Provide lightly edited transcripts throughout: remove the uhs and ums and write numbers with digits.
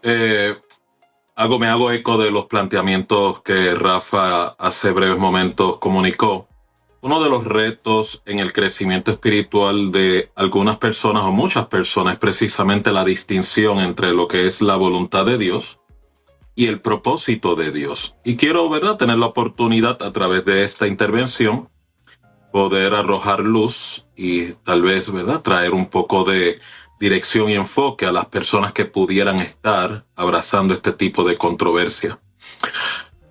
Eh, me hago eco de los planteamientos que Rafa hace breves momentos comunicó. Uno de los retos en el crecimiento espiritual de algunas personas o muchas personas es precisamente la distinción entre lo que es la voluntad de Dios y el propósito de Dios. Y quiero, ¿verdad?, tener la oportunidad a través de esta intervención poder arrojar luz y tal vez, ¿verdad?, traer un poco de dirección y enfoque a las personas que pudieran estar abrazando este tipo de controversia.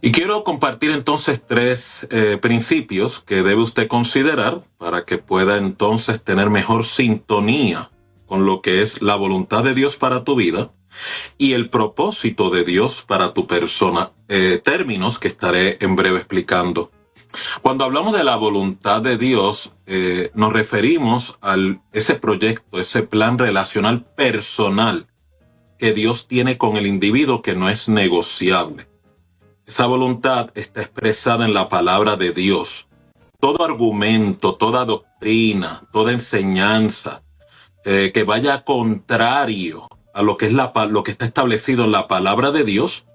Y quiero compartir entonces tres principios que debe usted considerar para que pueda entonces tener mejor sintonía con lo que es la voluntad de Dios para tu vida y el propósito de Dios para tu persona. Términos que estaré en breve explicando. Cuando hablamos de la voluntad de Dios, nos referimos a ese proyecto, ese plan relacional personal que Dios tiene con el individuo que no es negociable. Esa voluntad está expresada en la palabra de Dios. Todo argumento, toda doctrina, toda enseñanza que vaya contrario a lo que es lo que está establecido en la palabra de Dios,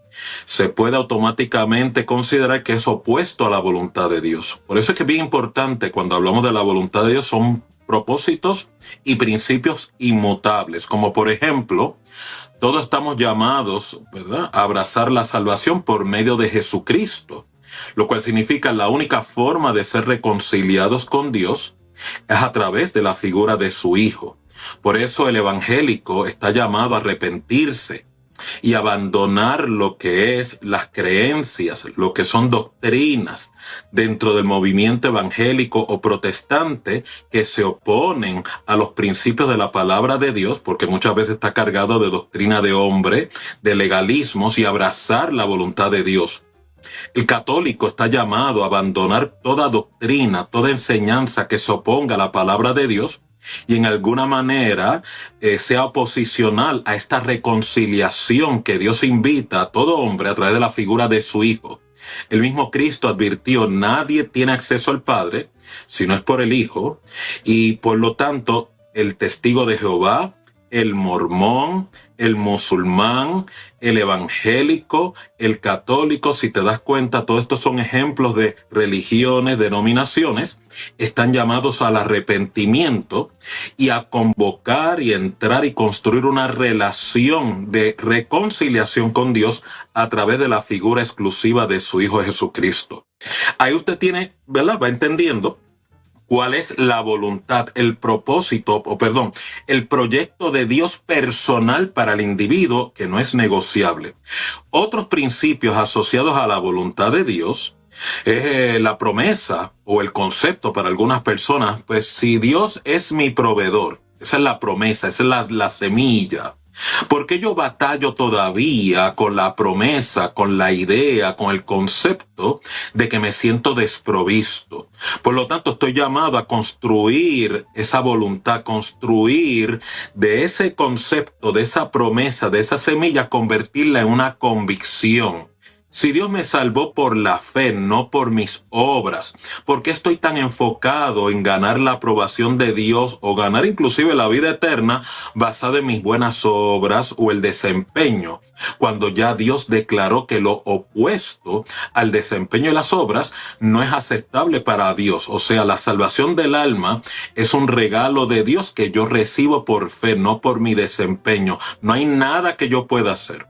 se puede automáticamente considerar que es opuesto a la voluntad de Dios. Por eso es que es bien importante cuando hablamos de la voluntad de Dios, son propósitos y principios inmutables, como por ejemplo, todos estamos llamados, ¿verdad?, a abrazar la salvación por medio de Jesucristo, lo cual significa la única forma de ser reconciliados con Dios es a través de la figura de su Hijo. Por eso el evangélico está llamado a arrepentirse y abandonar lo que es las creencias, lo que son doctrinas dentro del movimiento evangélico o protestante que se oponen a los principios de la palabra de Dios, porque muchas veces está cargado de doctrina de hombre, de legalismos, y abrazar la voluntad de Dios. El católico está llamado a abandonar toda doctrina, toda enseñanza que se oponga a la palabra de Dios y en alguna manera sea oposicional a esta reconciliación que Dios invita a todo hombre a través de la figura de su Hijo. El mismo Cristo advirtió: nadie tiene acceso al Padre si no es por el Hijo, y por lo tanto el testigo de Jehová, el mormón, el musulmán, el evangélico, el católico, si te das cuenta, todos estos son ejemplos de religiones, denominaciones, están llamados al arrepentimiento y a convocar y entrar y construir una relación de reconciliación con Dios a través de la figura exclusiva de su Hijo Jesucristo. Ahí usted tiene, ¿verdad?, va entendiendo cuál es la voluntad, el propósito, el proyecto de Dios personal para el individuo, que no es negociable. Otros principios asociados a la voluntad de Dios es la promesa o el concepto para algunas personas. Pues si Dios es mi proveedor, esa es la promesa, esa es la semilla. ¿Por qué yo batallo todavía con la promesa, con la idea, con el concepto de que me siento desprovisto? Por lo tanto, estoy llamado a construir esa voluntad, construir de ese concepto, de esa promesa, de esa semilla, convertirla en una convicción. Si Dios me salvó por la fe, no por mis obras, ¿por qué estoy tan enfocado en ganar la aprobación de Dios o ganar inclusive la vida eterna basada en mis buenas obras o el desempeño? Cuando ya Dios declaró que lo opuesto al desempeño y las obras no es aceptable para Dios. O sea, la salvación del alma es un regalo de Dios que yo recibo por fe, no por mi desempeño. No hay nada que yo pueda hacer.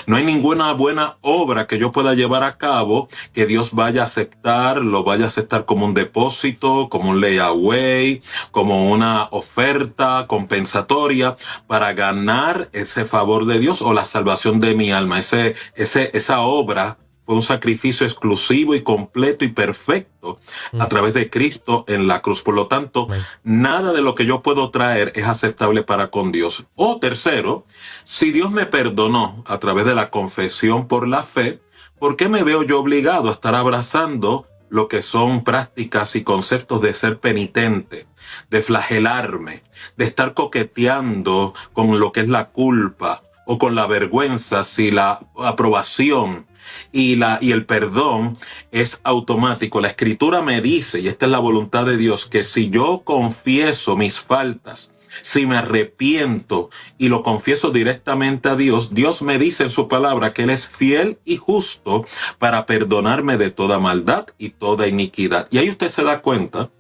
No hay ninguna buena obra que yo pueda llevar a cabo que Dios vaya a aceptar, lo vaya a aceptar como un depósito, como un layaway, como una oferta compensatoria para ganar ese favor de Dios o la salvación de mi alma. Esa obra fue un sacrificio exclusivo y completo y perfecto a través de Cristo en la cruz. Por lo tanto, nada de lo que yo puedo traer es aceptable para con Dios. O tercero, si Dios me perdonó a través de la confesión por la fe, ¿por qué me veo yo obligado a estar abrazando lo que son prácticas y conceptos de ser penitente, de flagelarme, de estar coqueteando con lo que es la culpa o con la vergüenza, si la aprobación y el perdón es automático? La Escritura me dice, y esta es la voluntad de Dios, que si yo confieso mis faltas Si me arrepiento y lo confieso directamente a Dios, Dios me dice en su palabra que Él es fiel y justo para perdonarme de toda maldad y toda iniquidad. Y ahí usted se da cuenta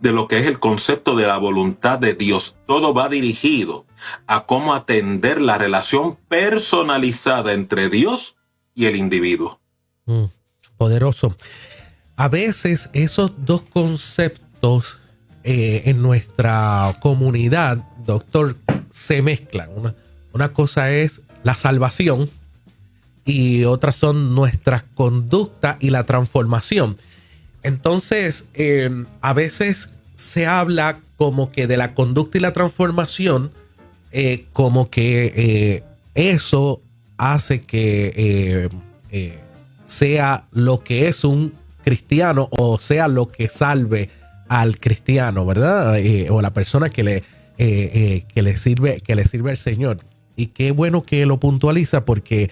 de lo que es el concepto de la voluntad de Dios. Todo va dirigido a cómo atender la relación personalizada entre Dios y el individuo. Poderoso. A veces esos dos conceptos en nuestra comunidad, doctor, se mezclan. Una cosa es la salvación y otras son nuestras conductas y la transformación. Entonces, a veces se habla como que de la conducta y la transformación, como que eso hace que sea lo que es un cristiano o sea lo que salve al cristiano, ¿verdad? O la persona que le sirve al Señor. Y qué bueno que lo puntualiza, porque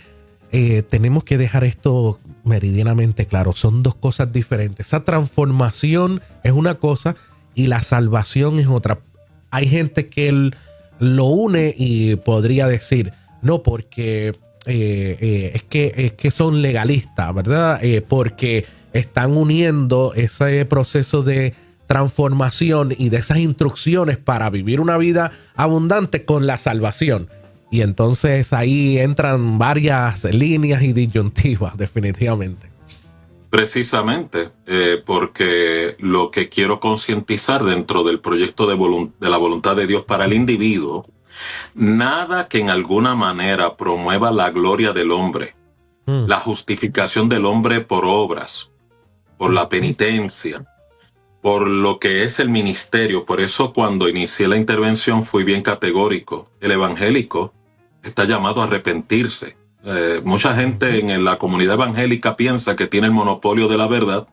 tenemos que dejar esto meridianamente claro. Son dos cosas diferentes. Esa transformación es una cosa y la salvación es otra. Hay gente que lo une y podría decir, no, porque es que son legalistas, ¿verdad? Porque están uniendo ese proceso de transformación y de esas instrucciones para vivir una vida abundante con la salvación. Y entonces ahí entran varias líneas y disyuntivas, definitivamente. Precisamente, porque lo que quiero concientizar dentro del proyecto de la voluntad de Dios para el individuo, nada que en alguna manera promueva la gloria del hombre, la justificación del hombre por obras, por la penitencia, por lo que es el ministerio. Por eso cuando inicié la intervención fui bien categórico. El evangélico está llamado a arrepentirse. Mucha gente en la comunidad evangélica piensa que tiene el monopolio de la verdad,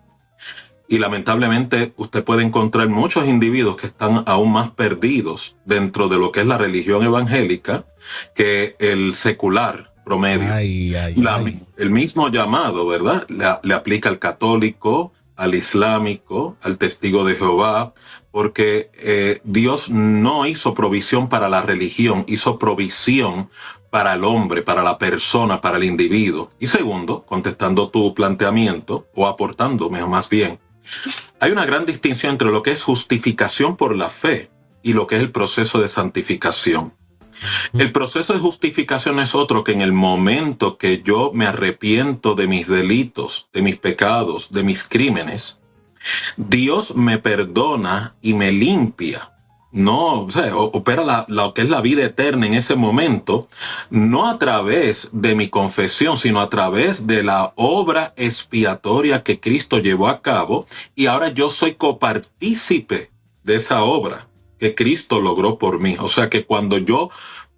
y lamentablemente usted puede encontrar muchos individuos que están aún más perdidos dentro de lo que es la religión evangélica que el secular promedio. El mismo llamado, ¿verdad? Le aplica al católico, al islámico, al testigo de Jehová, porque Dios no hizo provisión para la religión, hizo provisión para el hombre, para la persona, para el individuo. Y segundo, contestando tu planteamiento, o aportándome más bien, hay una gran distinción entre lo que es justificación por la fe y lo que es el proceso de santificación. El proceso de justificación es otro que en el momento que yo me arrepiento de mis delitos, de mis pecados, de mis crímenes, Dios me perdona y me limpia. No, o sea, opera lo que es la vida eterna en ese momento, no a través de mi confesión, sino a través de la obra expiatoria que Cristo llevó a cabo, y ahora yo soy copartícipe de esa obra que Cristo logró por mí. O sea que cuando yo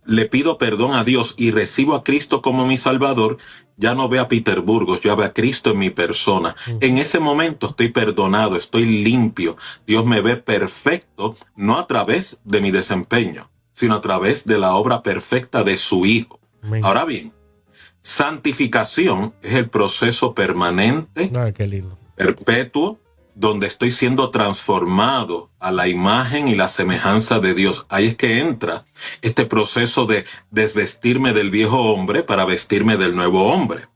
le pido perdón a Dios y recibo a Cristo como mi Salvador, ya no veo a Peter Burgos, ya veo a Cristo en mi persona. En ese momento estoy perdonado, estoy limpio. Dios me ve perfecto, no a través de mi desempeño, sino a través de la obra perfecta de su Hijo. Ahora bien, santificación es el proceso permanente, perpetuo, donde estoy siendo transformado a la imagen y la semejanza de Dios. Ahí es que entra este proceso de desvestirme del viejo hombre para vestirme del nuevo hombre.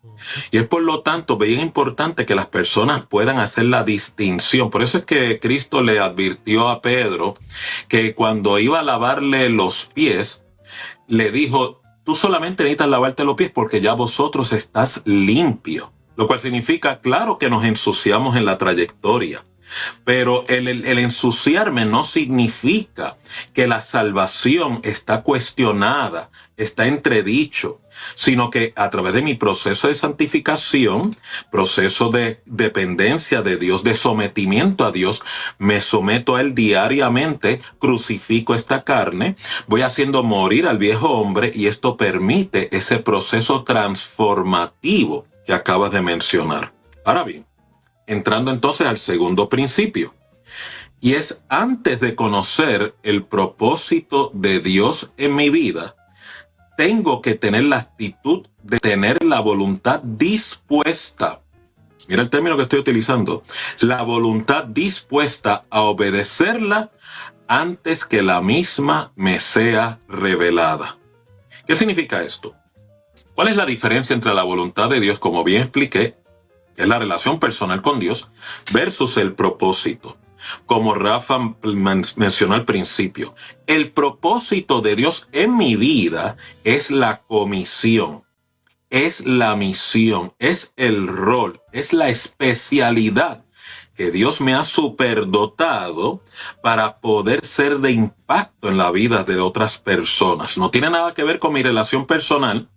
Y es por lo tanto bien importante que las personas puedan hacer la distinción. Por eso es que Cristo le advirtió a Pedro que cuando iba a lavarle los pies, le dijo, tú solamente necesitas lavarte los pies porque ya vosotros estás limpio. Lo cual significa, claro que nos ensuciamos en la trayectoria, pero el ensuciarme no significa que la salvación está cuestionada, está entredicho, sino que a través de mi proceso de santificación, proceso de dependencia de Dios, de sometimiento a Dios, me someto a Él diariamente, crucifico esta carne, voy haciendo morir al viejo hombre, y esto permite ese proceso transformativo que acabas de mencionar. Ahora bien, entrando entonces al segundo principio, y es antes de conocer el propósito de Dios en mi vida, tengo que tener la actitud de tener la voluntad dispuesta. Mira el término que estoy utilizando. La voluntad dispuesta a obedecerla antes que la misma me sea revelada. ¿Qué significa esto? ¿Cuál es la diferencia entre la voluntad de Dios, como bien expliqué, que es la relación personal con Dios, versus el propósito? Como Rafa mencionó al principio, el propósito de Dios en mi vida es la comisión, es la misión, es el rol, es la especialidad que Dios me ha superdotado para poder ser de impacto en la vida de otras personas. No tiene nada que ver con mi relación personal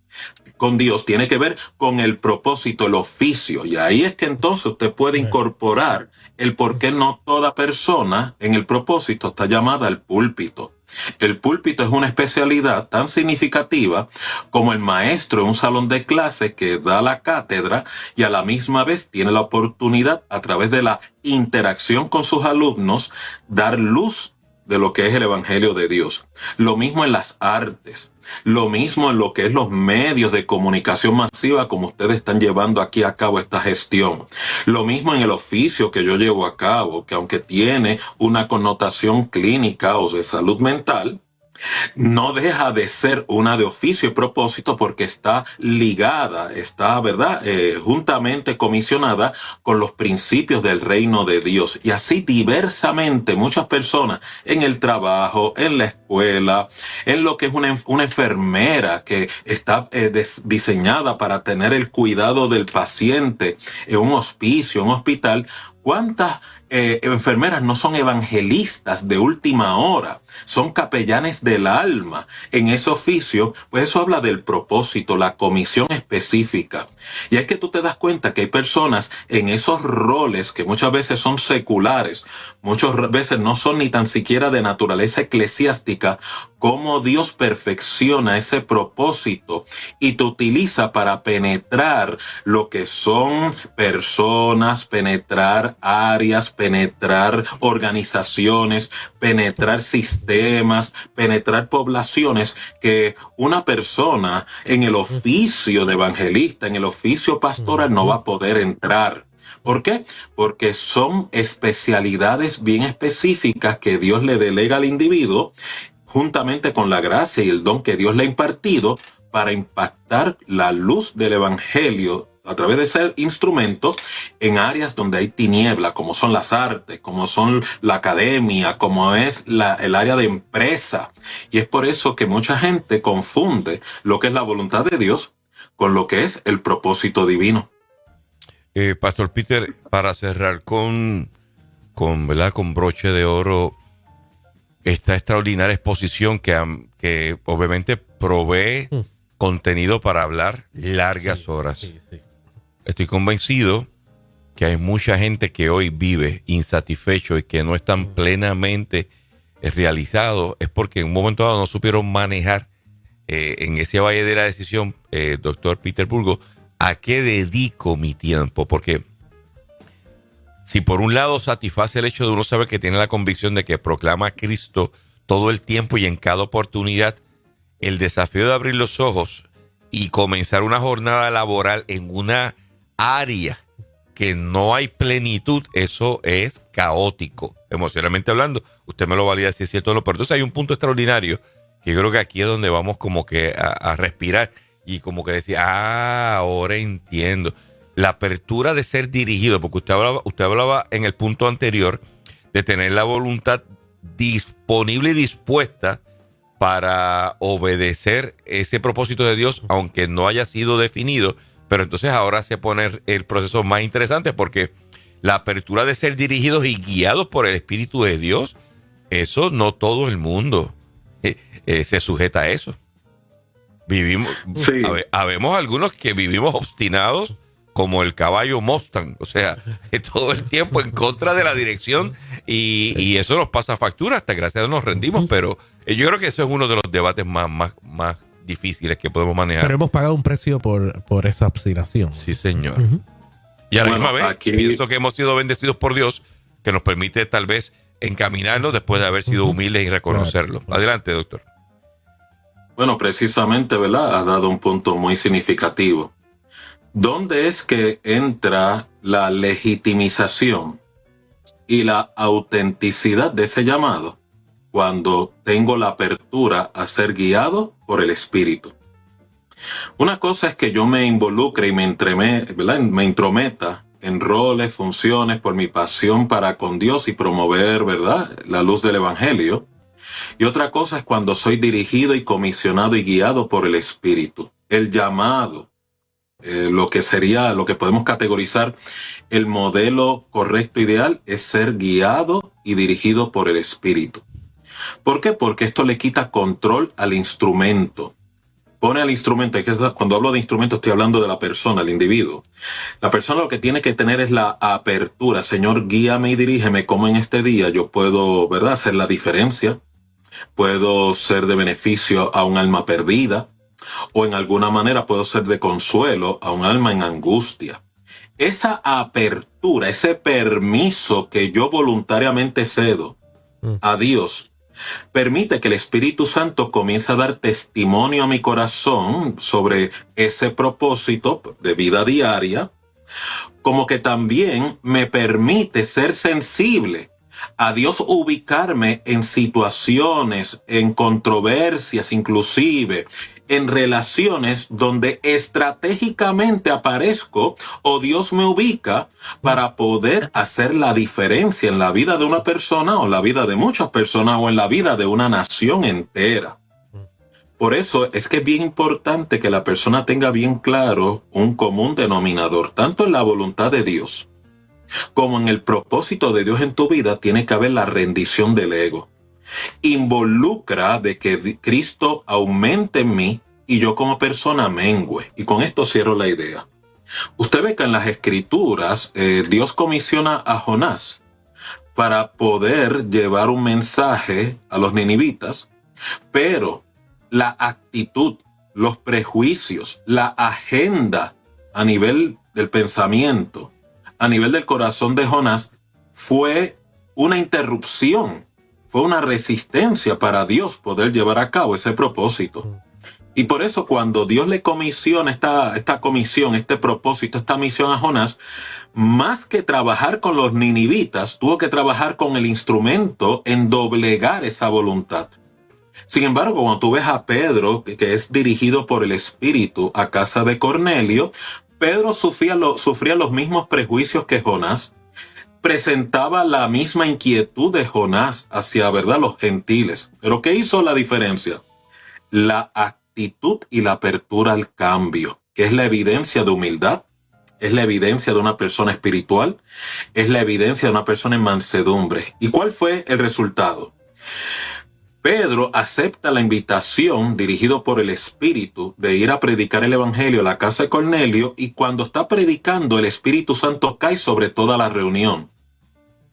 con Dios, tiene que ver con el propósito, el oficio. Y ahí es que entonces usted puede incorporar el por qué no toda persona en el propósito está llamada al púlpito. El púlpito es una especialidad tan significativa como el maestro en un salón de clase que da la cátedra y a la misma vez tiene la oportunidad, a través de la interacción con sus alumnos, dar luz de lo que es el Evangelio de Dios. Lo mismo en las artes. Lo mismo en lo que es los medios de comunicación masiva, como ustedes están llevando aquí a cabo esta gestión. Lo mismo en el oficio que yo llevo a cabo, que aunque tiene una connotación clínica o de salud mental, no deja de ser una de oficio y propósito porque está ligada, está, ¿verdad?, juntamente comisionada con los principios del reino de Dios. Y así diversamente muchas personas en el trabajo, en la escuela, en lo que es una enfermera que está diseñada para tener el cuidado del paciente en un hospicio, un hospital. ¿Cuántas enfermeras no son evangelistas de última hora? Son capellanes del alma en ese oficio. Pues eso habla del propósito, la comisión específica. Y es que tú te das cuenta que hay personas en esos roles que muchas veces son seculares, muchas veces no son ni tan siquiera de naturaleza eclesiástica, cómo Dios perfecciona ese propósito y te utiliza para penetrar lo que son personas, penetrar áreas, penetrar organizaciones, penetrar sistemas, penetrar poblaciones que una persona en el oficio de evangelista, en el oficio pastoral no va a poder entrar. ¿Por qué? Porque son especialidades bien específicas que Dios le delega al individuo, juntamente con la gracia y el don que Dios le ha impartido, para impactar la luz del evangelio a través de ser instrumento en áreas donde hay tiniebla, como son las artes, como son la academia, como es el área de empresa. Y es por eso que mucha gente confunde lo que es la voluntad de Dios con lo que es el propósito divino. Pastor Peter, para cerrar ¿verdad?, con broche de oro, esta extraordinaria exposición que obviamente provee contenido para hablar largas horas. Sí. Estoy convencido que hay mucha gente que hoy vive insatisfecho y que no están plenamente realizados. Es porque en un momento dado no supieron manejar en ese valle de la decisión, doctor Peter Burgos, a qué dedico mi tiempo. Porque si por un lado satisface el hecho de uno saber que tiene la convicción de que proclama a Cristo todo el tiempo y en cada oportunidad, el desafío de abrir los ojos y comenzar una jornada laboral en una área que no hay plenitud, eso es caótico, emocionalmente hablando. Usted me lo valida si es cierto o no, pero entonces hay un punto extraordinario que yo creo que aquí es donde vamos como que a respirar y como que decir, ahora entiendo. La apertura de ser dirigido, porque usted hablaba en el punto anterior de tener la voluntad disponible y dispuesta para obedecer ese propósito de Dios, aunque no haya sido definido. Pero entonces ahora se pone el proceso más interesante, porque la apertura de ser dirigidos y guiados por el Espíritu de Dios, eso no todo el mundo se sujeta a eso. Habemos algunos que vivimos obstinados como el caballo Mustang, o sea, todo el tiempo en contra de la dirección, y eso nos pasa factura, hasta gracias a Dios nos rendimos, pero yo creo que eso es uno de los debates más difíciles que podemos manejar. Pero hemos pagado un precio por esa obstinación. Sí, señor. Y a la misma vez, pienso que hemos sido bendecidos por Dios, que nos permite tal vez encaminarnos después de haber sido humildes y reconocerlo. Claro. Adelante, doctor. Bueno, precisamente, ¿verdad?, has dado un punto muy significativo. ¿Dónde es que entra la legitimización y la autenticidad de ese llamado? cuando tengo la apertura a ser guiado por el Espíritu. Una cosa es que yo me involucre y me intrometa en roles, funciones, por mi pasión para con Dios y promover, ¿verdad?, la luz del Evangelio. Y otra cosa es cuando soy dirigido y comisionado y guiado por el Espíritu. El llamado, lo que podemos categorizar el modelo correcto ideal es ser guiado y dirigido por el Espíritu. ¿Por qué? Porque esto le quita control al instrumento. Pone al instrumento, cuando hablo de instrumento estoy hablando de la persona, el individuo. La persona lo que tiene que tener es la apertura. Señor, guíame y dirígeme cómo en este día yo puedo, ¿verdad?, hacer la diferencia. Puedo ser de beneficio a un alma perdida, o en alguna manera puedo ser de consuelo a un alma en angustia. Esa apertura, ese permiso que yo voluntariamente cedo a Dios, permite que el Espíritu Santo comience a dar testimonio a mi corazón sobre ese propósito de vida diaria, como que también me permite ser sensible a Dios, ubicarme en situaciones, en controversias, inclusive en relaciones donde estratégicamente aparezco o Dios me ubica para poder hacer la diferencia en la vida de una persona o la vida de muchas personas o en la vida de una nación entera. Por eso es que es bien importante que la persona tenga bien claro un común denominador, tanto en la voluntad de Dios como en el propósito de Dios en tu vida. Tiene que haber la rendición del ego. Involucra de que Cristo aumente en mí y yo como persona mengüe. Y con esto cierro la idea. Usted ve que en las Escrituras Dios comisiona a Jonás para poder llevar un mensaje a los ninivitas, pero la actitud, los prejuicios, la agenda a nivel del pensamiento, a nivel del corazón de Jonás, fue una interrupción, fue una resistencia para Dios poder llevar a cabo ese propósito. Y por eso cuando Dios le comisiona esta comisión, este propósito, esta misión a Jonás, más que trabajar con los ninivitas, tuvo que trabajar con el instrumento en doblegar esa voluntad. Sin embargo, cuando tú ves a Pedro, que es dirigido por el Espíritu a casa de Cornelio, Pedro sufría los mismos prejuicios que Jonás, presentaba la misma inquietud de Jonás hacia, ¿verdad?, los gentiles. Pero ¿qué hizo la diferencia? La actitud y la apertura al cambio, que es la evidencia de humildad, es la evidencia de una persona espiritual, es la evidencia de una persona en mansedumbre. ¿Y cuál fue el resultado? Pedro acepta la invitación dirigido por el Espíritu de ir a predicar el Evangelio a la casa de Cornelio, y cuando está predicando el Espíritu Santo cae sobre toda la reunión.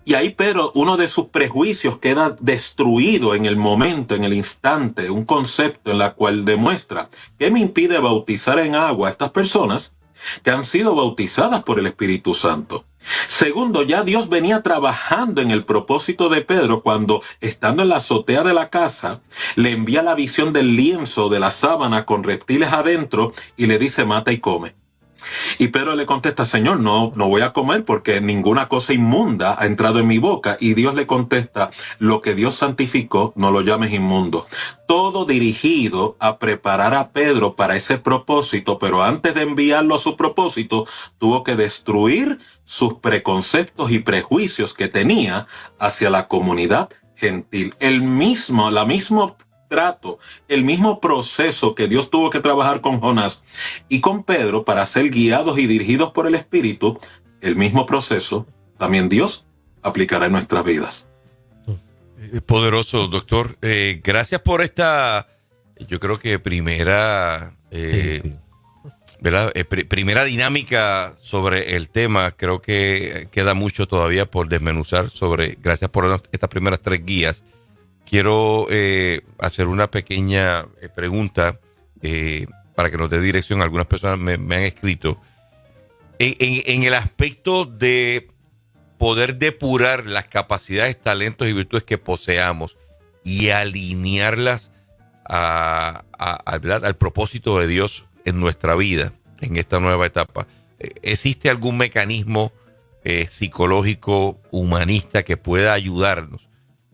Y ahí Pedro, uno de sus prejuicios queda destruido en el momento, en el instante, un concepto en la cual demuestra ¿qué me impide bautizar en agua a estas personas que han sido bautizadas por el Espíritu Santo? Segundo, ya Dios venía trabajando en el propósito de Pedro cuando, estando en la azotea de la casa, le envía la visión del lienzo de la sábana con reptiles adentro y le dice: mata y come. Y Pedro le contesta: Señor, no voy a comer porque ninguna cosa inmunda ha entrado en mi boca. Y Dios le contesta: lo que Dios santificó, no lo llames inmundo. Todo dirigido a preparar a Pedro para ese propósito, pero antes de enviarlo a su propósito, tuvo que destruir sus preconceptos y prejuicios que tenía hacia la comunidad gentil. El mismo trato, el mismo proceso que Dios tuvo que trabajar con Jonás y con Pedro para ser guiados y dirigidos por el Espíritu, el mismo proceso también Dios aplicará en nuestras vidas. Poderoso, doctor. Gracias por esta, yo creo que primera, ¿verdad? Primera dinámica sobre el tema. Creo que queda mucho todavía por desmenuzar gracias por estas primeras 3 guías. Quiero hacer una pequeña pregunta para que nos dé dirección. Algunas personas me han escrito. En el aspecto de poder depurar las capacidades, talentos y virtudes que poseamos y alinearlas al propósito de Dios en nuestra vida, en esta nueva etapa, ¿existe algún mecanismo psicológico, humanista que pueda ayudarnos?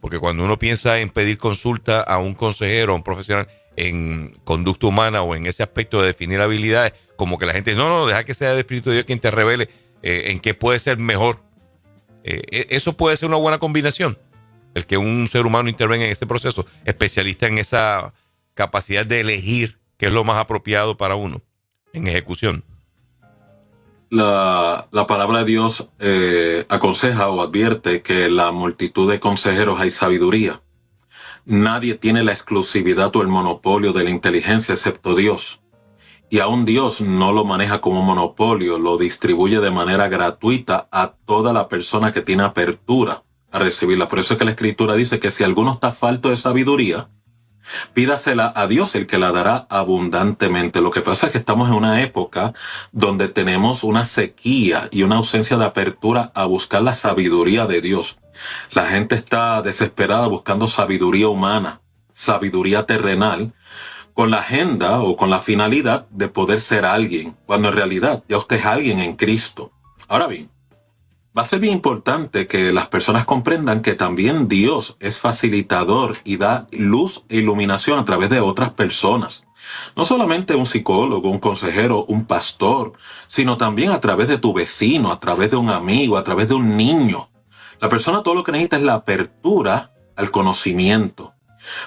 Porque cuando uno piensa en pedir consulta a un consejero, a un profesional en conducta humana o en ese aspecto de definir habilidades, como que la gente, no, deja que sea el Espíritu de Dios quien te revele en qué puede ser mejor. Eso puede ser una buena combinación, el que un ser humano intervenga en ese proceso, especialista en esa capacidad de elegir qué es lo más apropiado para uno en ejecución. La palabra de Dios aconseja o advierte que en la multitud de consejeros hay sabiduría. Nadie tiene la exclusividad o el monopolio de la inteligencia excepto Dios. Y aún Dios no lo maneja como un monopolio, lo distribuye de manera gratuita a toda la persona que tiene apertura a recibirla. Por eso es que la Escritura dice que si alguno está falto de sabiduría, pídasela a Dios, el que la dará abundantemente. Lo que pasa es que estamos en una época donde tenemos una sequía y una ausencia de apertura a buscar la sabiduría de Dios. La gente está desesperada buscando sabiduría humana, sabiduría terrenal, con la agenda o con la finalidad de poder ser alguien, cuando en realidad ya usted es alguien en Cristo. Ahora bien, va a ser bien importante que las personas comprendan que también Dios es facilitador y da luz e iluminación a través de otras personas. No solamente un psicólogo, un consejero, un pastor, sino también a través de tu vecino, a través de un amigo, a través de un niño. La persona todo lo que necesita es la apertura al conocimiento.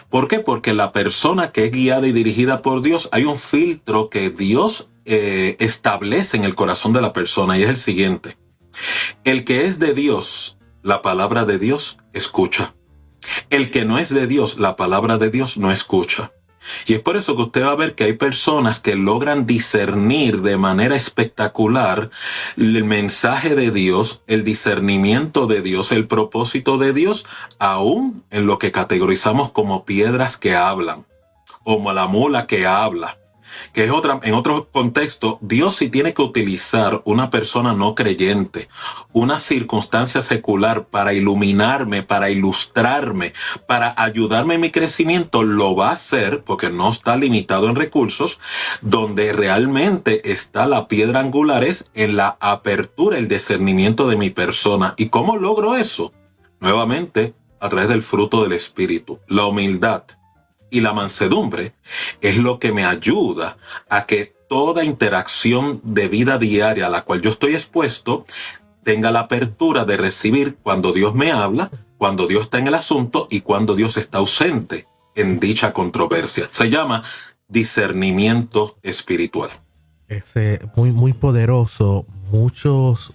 ¿Por qué? Porque la persona que es guiada y dirigida por Dios, hay un filtro que Dios establece en el corazón de la persona y es el siguiente. El que es de Dios, la palabra de Dios, escucha. El que no es de Dios, la palabra de Dios no escucha. Y es por eso que usted va a ver que hay personas que logran discernir de manera espectacular el mensaje de Dios, el discernimiento de Dios, el propósito de Dios, aún en lo que categorizamos como piedras que hablan, o la mula que habla. Que es en otro contexto, Dios sí tiene que utilizar una persona no creyente, una circunstancia secular para iluminarme, para ilustrarme, para ayudarme en mi crecimiento, lo va a hacer porque no está limitado en recursos. Donde realmente está la piedra angular es en la apertura, el discernimiento de mi persona. ¿Y cómo logro eso? Nuevamente, a través del fruto del Espíritu, la humildad y la mansedumbre es lo que me ayuda a que toda interacción de vida diaria a la cual yo estoy expuesto tenga la apertura de recibir cuando Dios me habla, cuando Dios está en el asunto y cuando Dios está ausente en dicha controversia. Se llama discernimiento espiritual. Es muy, muy poderoso. Muchos